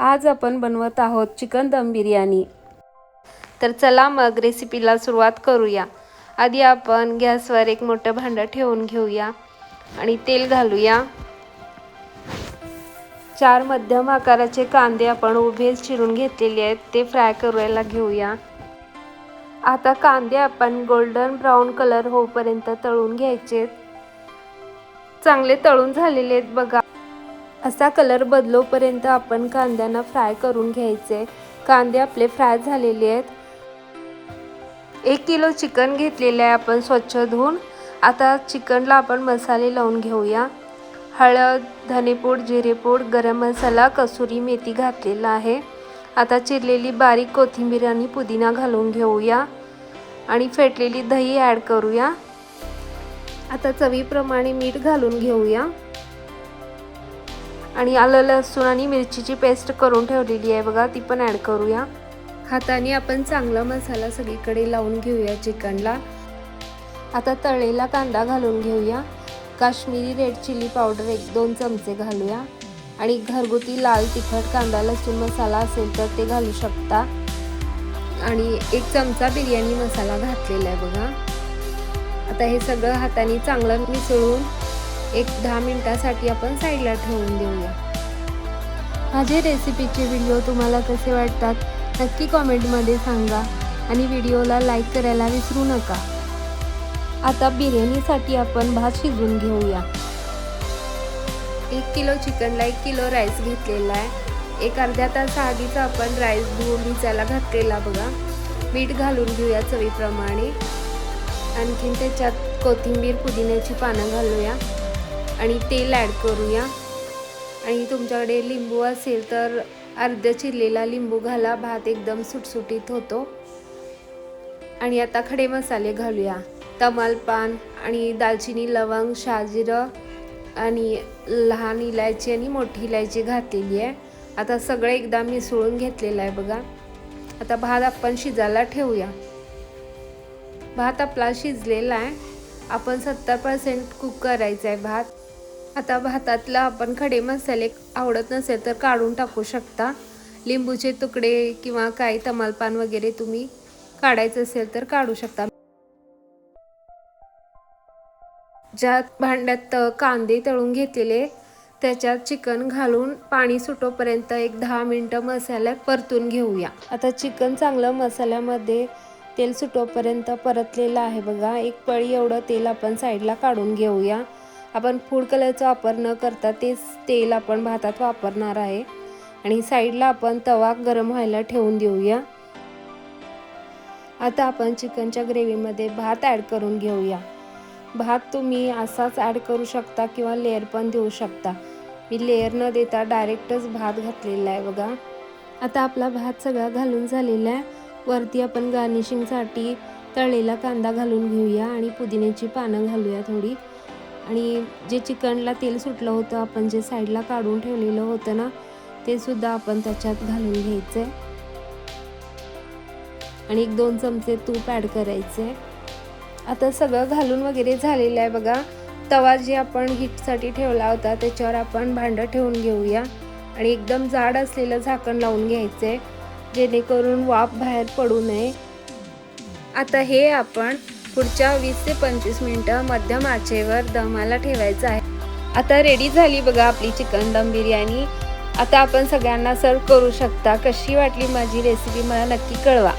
आज आपण बनवत आहोत चिकन दम बिर्याणी। तर चला मग रेसिपीला सुरुवात करूया। आधी आपण गॅसवर एक मोठं भांडं ठेवून घेऊया आणि तेल घालूया। 4 मध्यम आकाराचे कांदे आपण उभे चिरून घेतलेले आहेत, ते फ्राय करायला घेऊया। आता कांदे आपण गोल्डन ब्राउन कलर होईपर्यंत तळून घ्यायचे। चांगले तळून झालेले आहेत बघा। असा कलर बदलोपर्यंत आपण कांद्यांना फ्राय करून घ्यायचे। कांदे आपले फ्राय झालेले आहेत। 1 किलो चिकन घेतलेले आहे आपण स्वच्छ धुवून। आता चिकनला आपण मसाले लावून घेऊया। हळद, धनेपूड, जिरेपूड, गरम मसाला, कसुरी मेथी घातलेला आहे। आता चिरलेली बारीक कोथिंबीर आणि पुदिना घालून घेऊया आणि फेटलेली दही ॲड करूया। आता चवीप्रमाणे मीठ घालून घेऊया आणि आलं लसूण आणि मिरचीची पेस्ट करून ठेवलेली आहे बघा, ती पण ॲड करूया। हाताने आपण चांगला मसाला सगळीकडे लावून घेऊया चिकनला। आता तळलेला कांदा घालून घेऊया। काश्मीरी रेड चिली पावडर 1-2 चमचे घालूया आणि घरगुती लाल तिखट कांदा लसूण मसाला असेल तर ते घालू शकता आणि 1 चमचा बिर्याणी मसाला घातलेला आहे बघा। आता हे सगळं हाताने चांगलं मिसळून 10 मिनिटासाठी आपण साईडला ठेवून देऊया। माझे रेसिपीचे व्हिडिओ तुम्हाला कसे वाटतात नक्की कमेंटमध्ये सांगा आणि व्हिडिओला लाईक करायला विसरू नका। आता बिर्याणीसाठी आपण भात शिजवून घेऊया। 1 किलो चिकनला 1 किलो राईस घेतलेला आहे। एक अर्ध्या तास आधीच आपण राईस धुवून भिजायला घातलेला बघा। मीठ घालून घेऊया चवीप्रमाणे। आणखीन त्याच्यात कोथिंबीर पुदिन्याची पानं घालूया आणि तेल ॲड करूया आणि तुमच्याकडे लिंबू असेल तर अर्धा चिरलेला लिंबू घाला, भात एकदम सुटसुटीत होतो। आणि आता खडे मसाले घालूया। तमालपान आणि दालचिनी, लवंग, शहाजिरं आणि लहान इलायची आणि मोठी इलायची घातलेली आहे। आता सगळं एकदा मिसळून घेतलेलं आहे बघा। आता भात आपण शिजायला ठेवूया। भात आपला शिजलेला आहे। आपण 70% कुक करायचा आहे भात। आता भातातला आपण खडे मसाले आवडत नसेल तर काढून टाकू शकता। लिंबूचे तुकडे किंवा काही तमालपान वगैरे तुम्ही काढायचं असेल तर काढू शकता। ज्या भांड्यात कांदे तळून घेतलेले त्याच्यात चिकन घालून पाणी सुटोपर्यंत 10 मिनिटं मसाल्यात परतून घेऊया। आता चिकन चांगलं मसाल्यामध्ये तेल सुटोपर्यंत परतलेलं आहे बघा। 1 पळी एवढं तेल आपण साईडला काढून घेऊया। आपण फूड कलरचा वापर न करता तेच तेल आपण भातात वापरणार आहे आणि साईडला आपण तवा गरम व्हायला ठेवून देऊया। आता आपण चिकनच्या ग्रेव्हीमध्ये भात ॲड करून घेऊया। भात तुम्ही असाच ॲड करू शकता किंवा लेयर पण देऊ शकता। मी लेयर न देता डायरेक्टच भात घातलेला आहे बघा। आता आपला भात सगळा घालून झालेला आहे। वरती आपण गार्निशिंगसाठी तळलेला कांदा घालून घेऊया आणि पुदिन्याची पानं घालूया थोडी आणि जे चिकनला तेल सुटलं होतं आपण जे साईडला काढून ठेवलेलं होतं ना, ते सुद्धा आपण त्याच्यात घालून घ्यायचं आणि 1-2 चमचे तूप ॲड करायचे। आता सगळं घालून वगैरे झालेलं आहे बघा। तवा जे आपण हीटसाठी ठेवला होता त्याच्यावर आपण भांडं ठेवून घेऊया आणि एकदम जाड असलेलं झाकण लावून घ्यायचे जेणेकरून वाफ बाहेर पडू नये। आता हे आपण पुढच्या 20 ते 25 मिनिटं मध्यम आचेवर दमाला ठेवायचं आहे। आता रेडी झाली बघा आपली चिकन दम बिर्याणी। आता आपण सगळ्यांना सर्व करू शकता। कशी वाटली माझी रेसिपी मला नक्की कळवा।